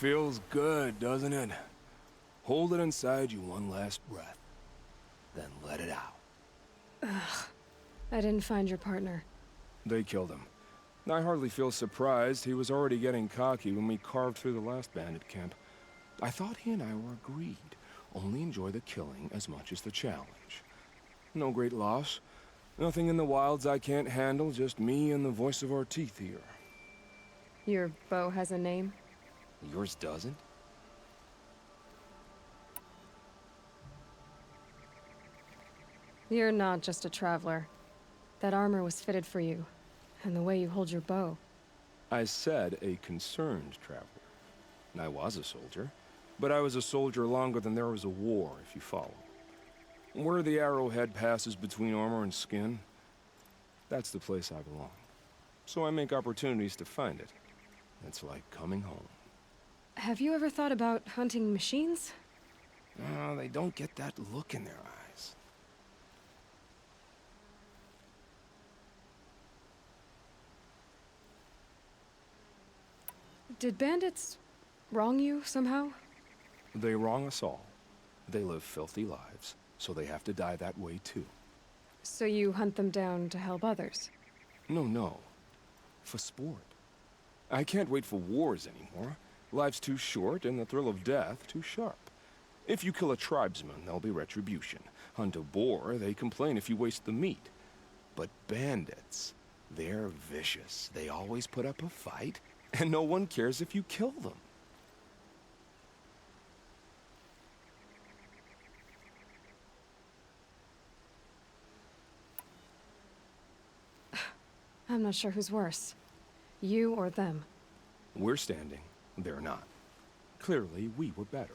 Feels good, doesn't it? Hold it inside you one last breath, then let it out. Ugh. I didn't find your partner. They killed him. I hardly feel surprised. He was already getting cocky when we carved through the last bandit camp. I thought he and I were agreed. Only enjoy the killing as much as the challenge. No great loss. Nothing in the wilds I can't handle, just me and the voice of our teeth here. Your bow has a name? Yours doesn't? You're not just a traveler. That armor was fitted for you, and the way you hold your bow. I said a concerned traveler. I was a soldier, but I was a soldier longer than there was a war, if you follow. Where the arrowhead passes between armor and skin, that's the place I belong. So I make opportunities to find it. It's like coming home. Have you ever thought about hunting machines? Oh, they don't get that look in their eyes. Did bandits wrong you somehow? They wrong us all. They live filthy lives, so they have to die that way too. So you hunt them down to help others? No. For sport. I can't wait for wars anymore. Life's too short and the thrill of death too sharp. If you kill a tribesman, there'll be retribution. Hunt a boar, they complain if you waste the meat. But bandits, they're vicious. They always put up a fight, and no one cares if you kill them. I'm not sure who's worse. You or them. We're standing. They're not. Clearly, we were better.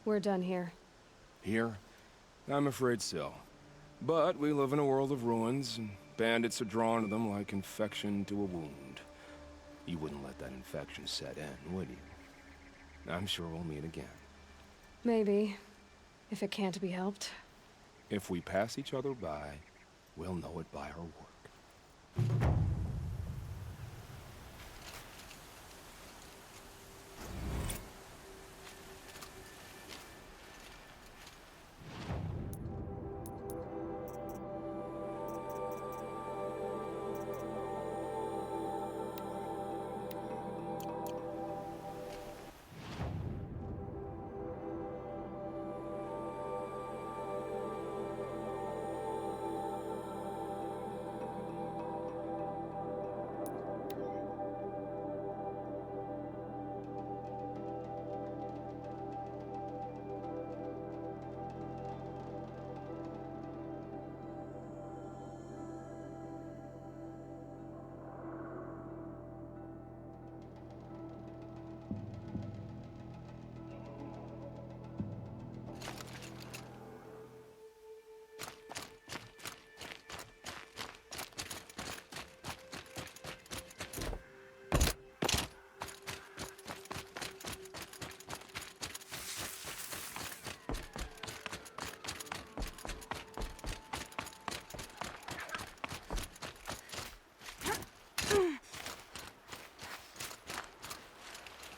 We're done here. Here? I'm afraid so. But we live in a world of ruins, and bandits are drawn to them like infection to a wound. You wouldn't let that infection set in, would you? I'm sure we'll meet again. Maybe. If it can't be helped. If we pass each other by, we'll know it by our work.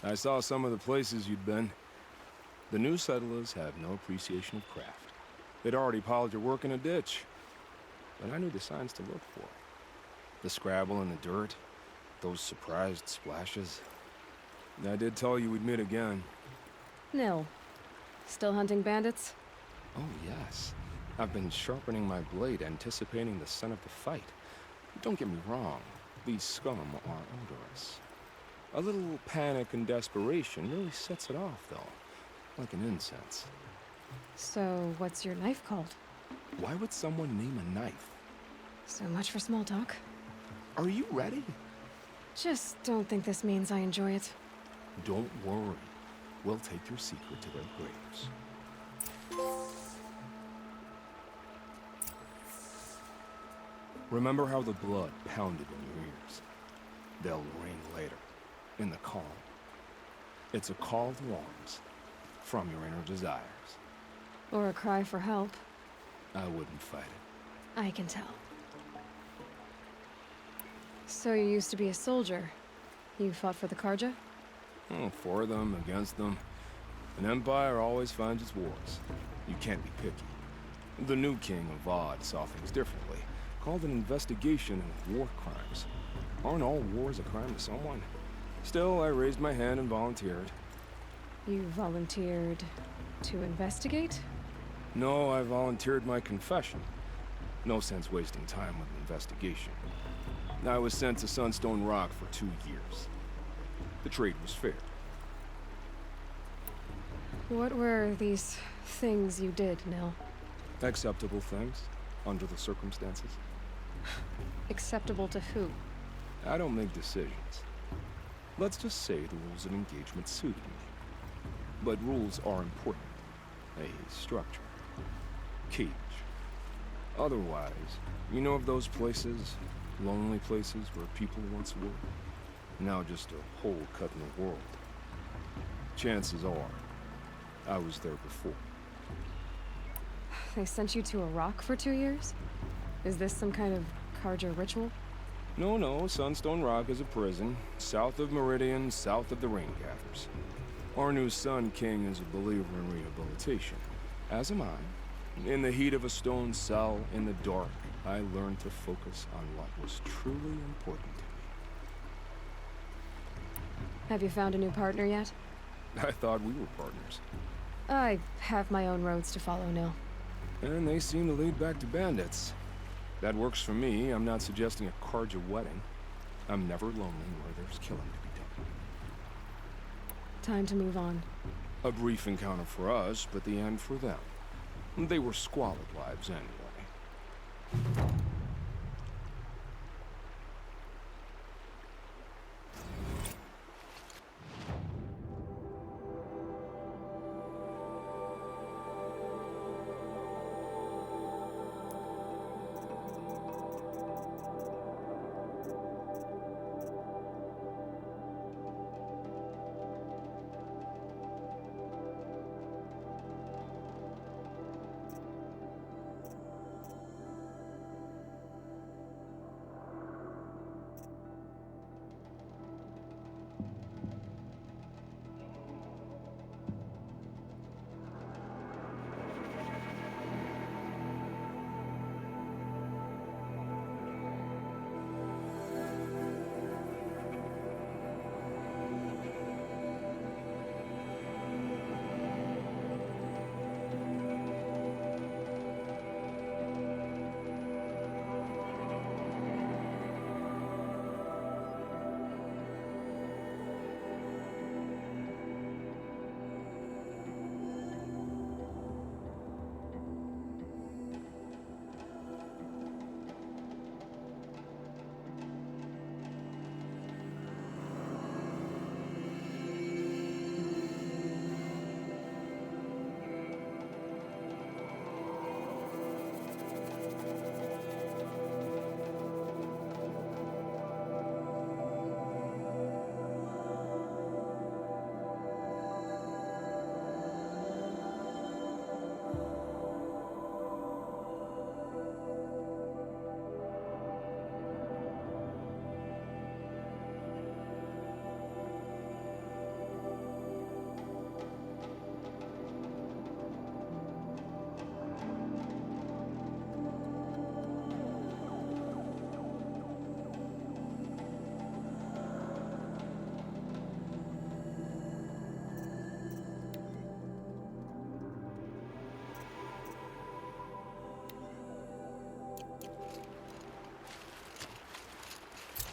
I saw some of the places you'd been. The new settlers have no appreciation of craft. They'd already piled your work in a ditch. But I knew the signs to look for. The scrabble in the dirt, those surprised splashes. I did tell you we'd meet again. Nil. Still hunting bandits? Oh, yes. I've been sharpening my blade, anticipating the scent of the fight. Don't get me wrong. These scum are odorous. A little panic and desperation really sets it off, though. Like an incense. So, what's your knife called? Why would someone name a knife? So much for small talk. Are you ready? Just don't think this means I enjoy it. Don't worry. We'll take your secret to their graves. Remember how the blood pounded in your ears? They'll ring later, in the calm. It's a call to arms, from your inner desires. Or a cry for help. I wouldn't fight it. I can tell. So you used to be a soldier. You fought for the Karja? Oh, for them, against them. An empire always finds its wars. You can't be picky. The new king of Vod saw things differently. Called an investigation of war crimes. Aren't all wars a crime to someone? Still, I raised my hand and volunteered. You volunteered to investigate? No, I volunteered my confession. No sense wasting time with an investigation. I was sent to Sunstone Rock for 2 years. The trade was fair. What were these things you did, Nil? Acceptable things, under the circumstances. Acceptable to who? I don't make decisions. Let's just say the rules of engagement suited me. But rules are important. A structure. Cage. Otherwise, you know of those places, lonely places where people once were? Now just a hole cut in the world. Chances are, I was there before. They sent you to a rock for 2 years? Is this some kind of Karja ritual? No, Sunstone Rock is a prison, south of Meridian, south of the Raingathers. Our new Sun King is a believer in rehabilitation, as am I. In the heat of a stone cell, in the dark, I learned to focus on what was truly important to me. Have you found a new partner yet? I thought we were partners. I have my own roads to follow, Nil. And they seem to lead back to bandits. That works for me. I'm not suggesting a Karja wedding. I'm never lonely where there's killing to be done. Time to move on. A brief encounter for us, but the end for them. They were squalid lives anyway.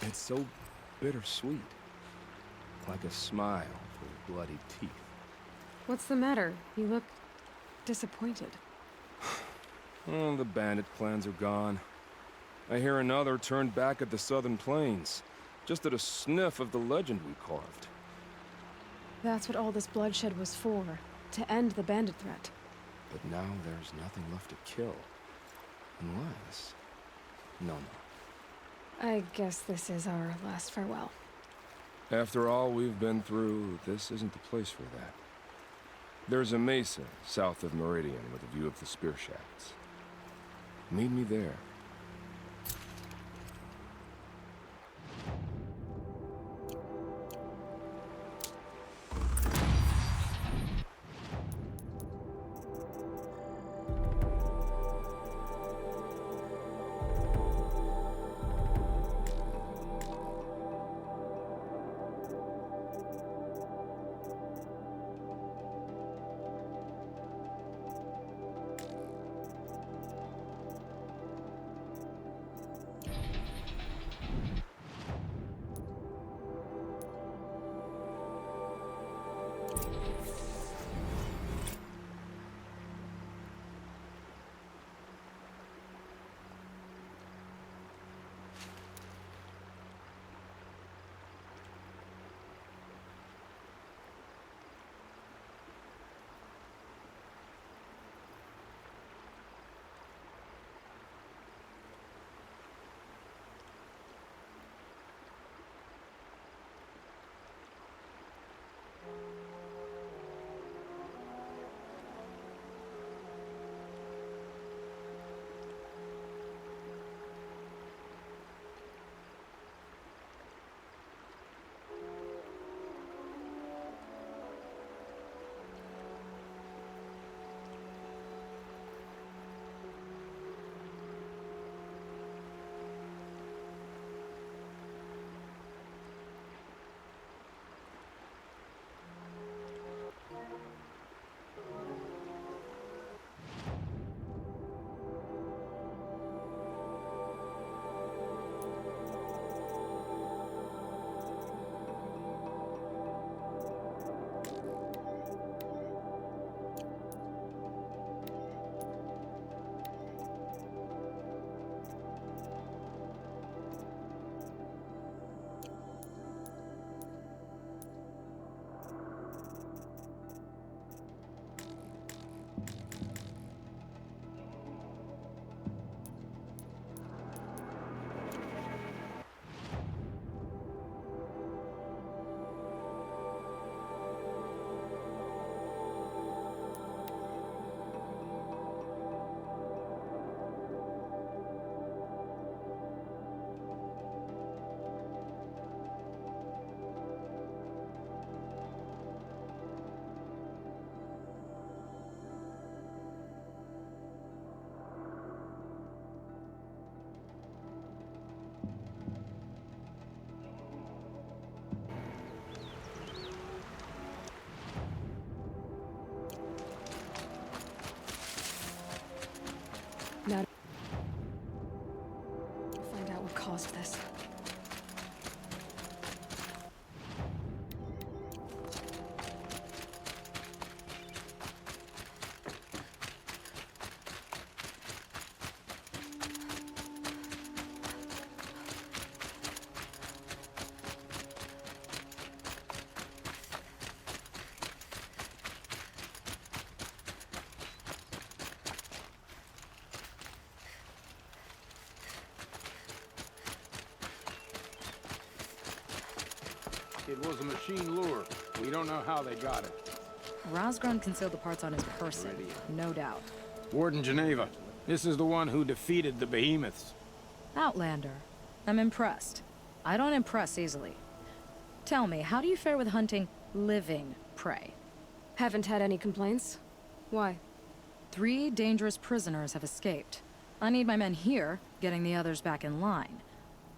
It's so bittersweet. Like a smile for bloody teeth. What's the matter? You look disappointed. Oh, the bandit clans are gone. I hear another turned back at the southern plains, just at a sniff of the legend we carved. That's what all this bloodshed was for, to end the bandit threat. But now there's nothing left to kill. Unless... No. I guess this is our last farewell. After all we've been through, this isn't the place for that. There's a mesa south of Meridian with a view of the spear shafts. Meet me there. Now to find out what caused this. It was a machine lure. We don't know how they got it. Rosgron concealed the parts on his person, no doubt. Warden Geneva, this is the one who defeated the behemoths. Outlander. I'm impressed. I don't impress easily. Tell me, how do you fare with hunting living prey? Haven't had any complaints? Why? 3 dangerous prisoners have escaped. I need my men here, getting the others back in line.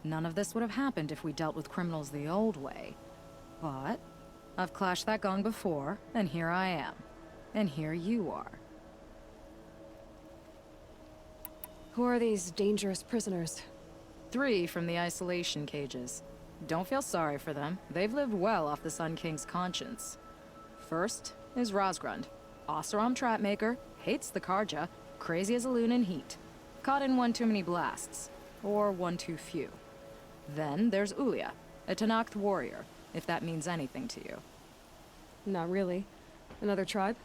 None of this would have happened if we dealt with criminals the old way. But I've clashed that gong before, and here I am. And here you are. Who are these dangerous prisoners? 3 from the isolation cages. Don't feel sorry for them. They've lived well off the Sun King's conscience. First is Rosgrund. Oseram trapmaker, hates the Karja, crazy as a loon in heat. Caught in one too many blasts. Or one too few. Then there's Ulia, a Tenakth warrior, if that means anything to you. Not really. Another tribe?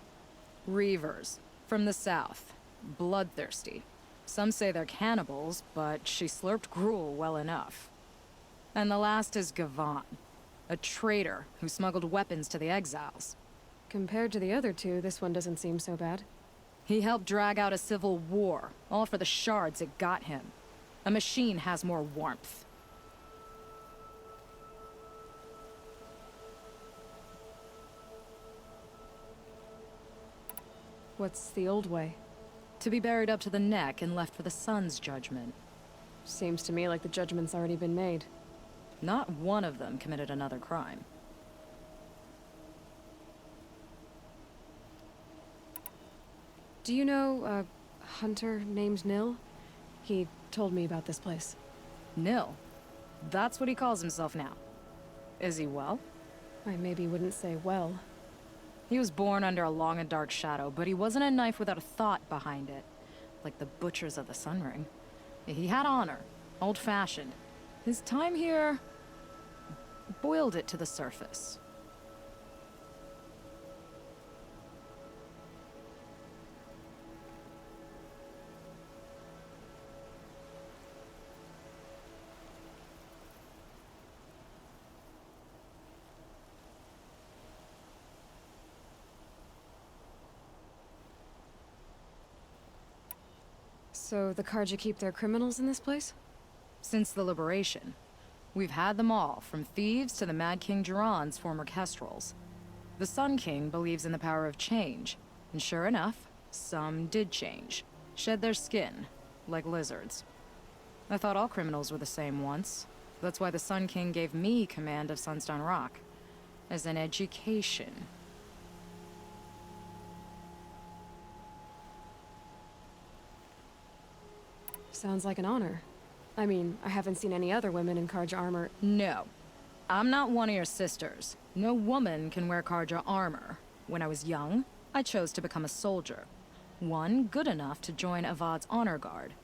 Reavers, from the south. Bloodthirsty. Some say they're cannibals, but she slurped gruel well enough. And the last is Gavan, a traitor who smuggled weapons to the exiles. Compared to the other two, this one doesn't seem so bad. He helped drag out a civil war, all for the shards it got him. A machine has more warmth. What's the old way? To be buried up to the neck and left for the sun's judgment. Seems to me like the judgment's already been made. Not one of them committed another crime. Do you know a hunter named Nil? He told me about this place. Nil. That's what he calls himself now. Is he well? I maybe wouldn't say well. He was born under a long and dark shadow, but he wasn't a knife without a thought behind it. Like the butchers of the Sun Ring. He had honor. Old-fashioned. His time here boiled it to the surface. So the Karja keep their criminals in this place? Since the liberation, we've had them all, from thieves to the Mad King Jiran's former kestrels. The Sun King believes in the power of change, and sure enough, some did change. Shed their skin, like lizards. I thought all criminals were the same once. That's why the Sun King gave me command of Sunstone Rock. As an education. Sounds like an honor. I mean, I haven't seen any other women in Karja armor. No. I'm not one of your sisters. No woman can wear Karja armor. When I was young, I chose to become a soldier. One good enough to join Avad's honor guard.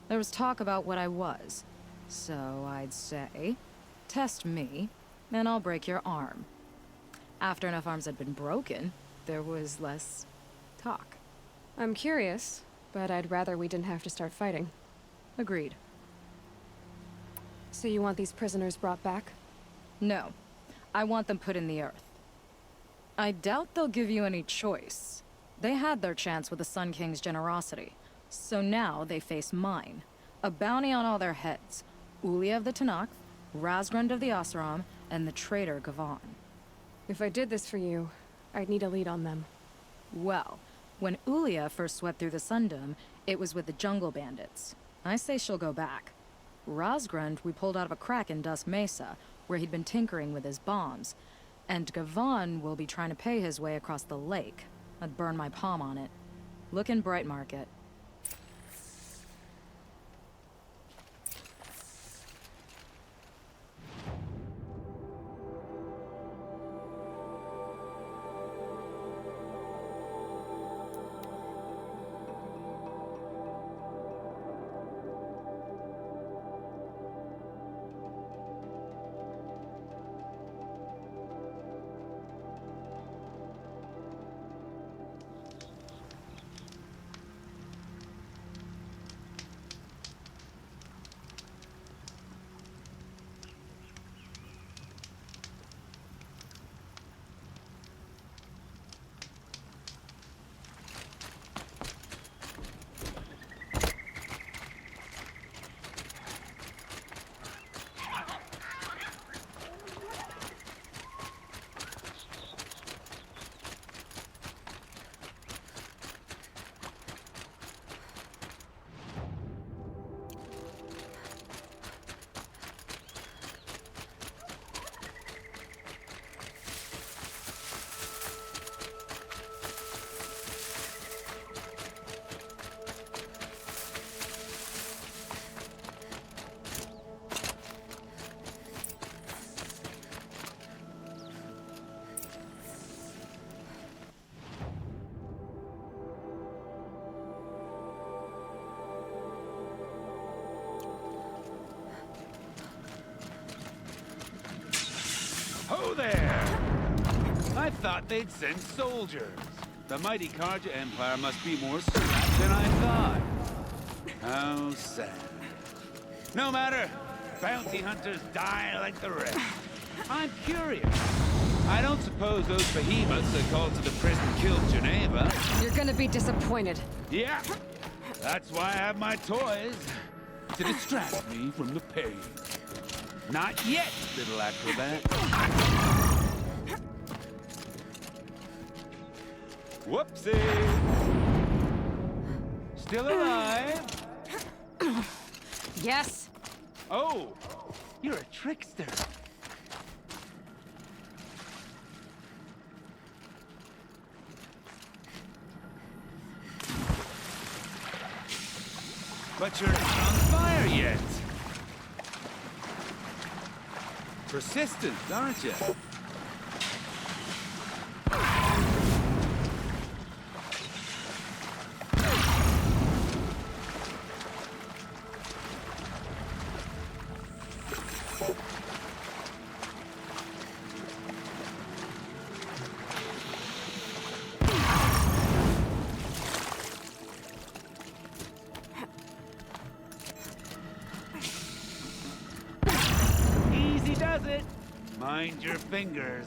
There was talk about what I was. So I'd say, test me, and I'll break your arm. After enough arms had been broken, there was less talk. I'm curious, but I'd rather we didn't have to start fighting. Agreed. So you want these prisoners brought back? No. I want them put in the earth. I doubt they'll give you any choice. They had their chance with the Sun King's generosity. So now they face mine. A bounty on all their heads. Ulia of the Tenakth, Razgrund of the Oseram, and the traitor Gavan. If I did this for you, I'd need a lead on them. Well, when Ulia first swept through the Sundom, it was with the jungle bandits. I say she'll go back. Razgrund we pulled out of a crack in Dusk Mesa, where he'd been tinkering with his bombs. And Gavan will be trying to pay his way across the lake. I'd burn my palm on it. Look in Bright Market. Whoa there! I thought they'd send soldiers. The mighty Karja Empire must be more select than I thought. How sad. No matter. Bounty hunters die like the rest. I'm curious. I don't suppose those behemoths that called to the prison killed Geneva. You're gonna be disappointed. Yeah. That's why I have my toys. To distract me from the pain. Not yet, little acrobat. Whoopsie! Still alive? Yes? Oh, you're a trickster. But you're not on fire yet. Persistent, aren't you? Easy does it. Mind your fingers.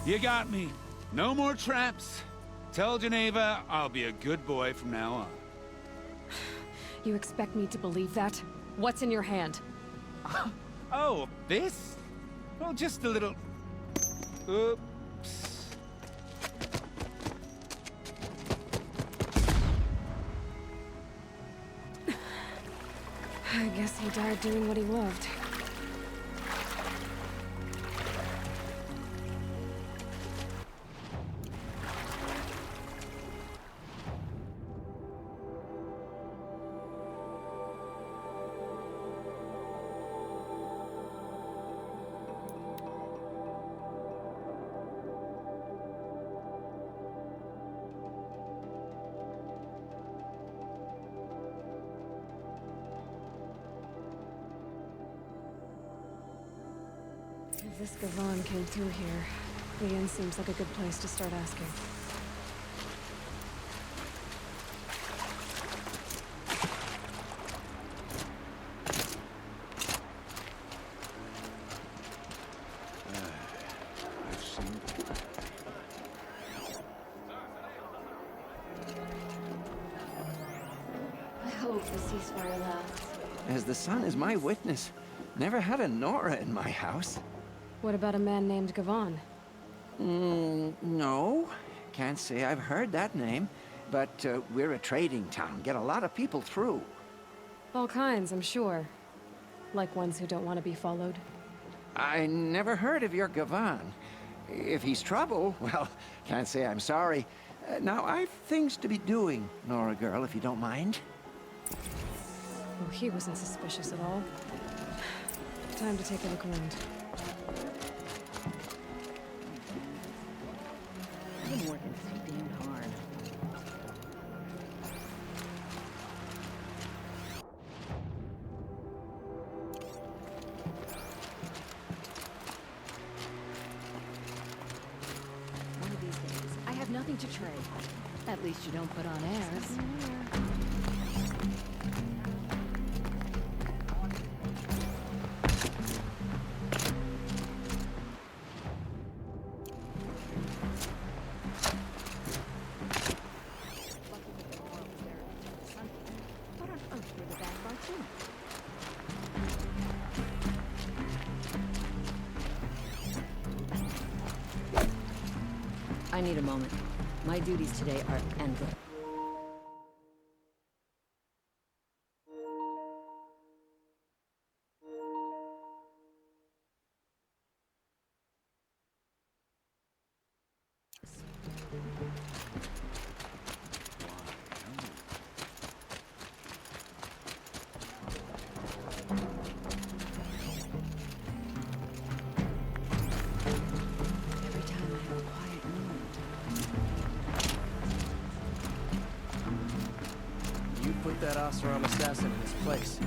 You got me. No more traps. Tell Geneva I'll be a good boy from now on. You expect me to believe that? What's in your hand? Oh, this? Well, just a little... Oops. I guess he died doing what he loved. If this Gavon came through here, the inn seems like a good place to start asking. I hope the ceasefire lasts. As the sun is my witness, never had a Nora in my house. What about a man named Gavon? No. Can't say I've heard that name. But we're a trading town. Get a lot of people through. All kinds, I'm sure. Like ones who don't want to be followed. I never heard of your Gavon. If he's trouble, well, can't say I'm sorry. Now, I've things to be doing, Nora girl, if you don't mind. Oh, he wasn't suspicious at all. Time to take a look around. I've been working so damn hard. One of these days, I have nothing to trade. At least you don't put on airs. What on earth were the back parts in? I need a moment. My duties today are endless. Every time I have a quiet moment. You put that Oseram assassin in his place.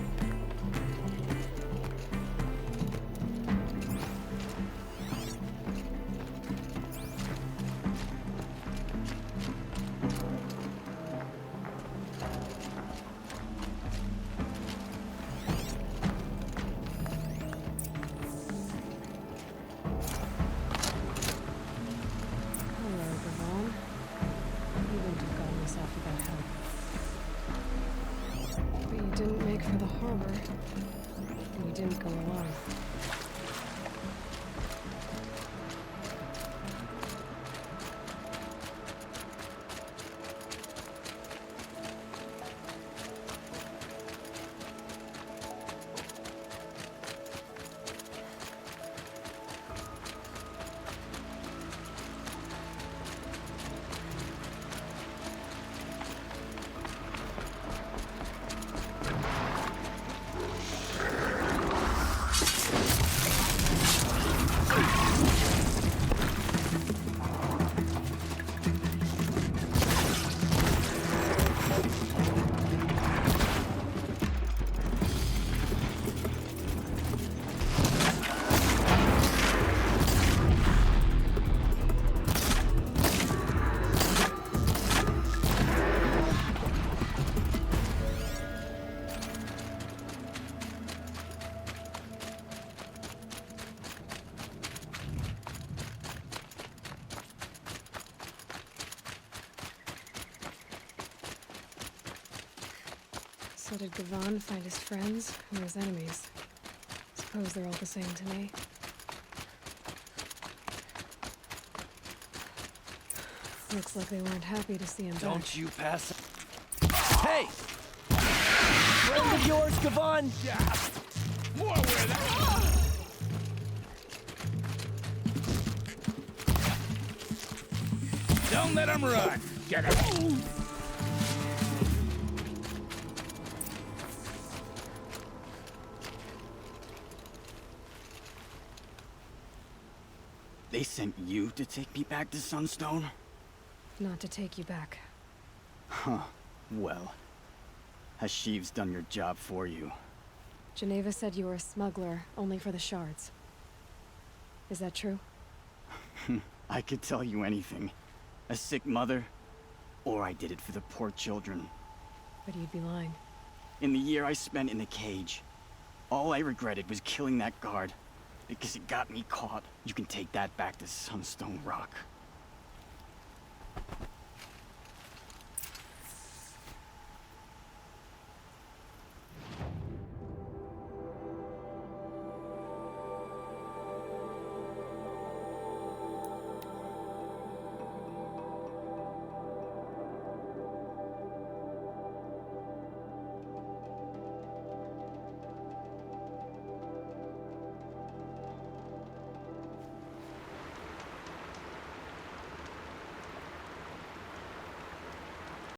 Hello, Gavon. You wouldn't have gotten this off without help. But you didn't make for the harbor. And you didn't go alone. So did Gavon find his friends and his enemies? Suppose they're all the same to me. Looks like they weren't happy to see him back. Don't you pass. Hey! Friend of yours, Gavon? More where that... Don't let him run. Get him. They sent you to take me back to Sunstone? Not to take you back. Huh. Well, has Sheev's done your job for you? Geneva said you were a smuggler, only for the shards. Is that true? I could tell you anything. A sick mother, or I did it for the poor children. But you'd be lying. In the year I spent in the cage, all I regretted was killing that guard. Because it got me caught. You can take that back to Sunstone Rock.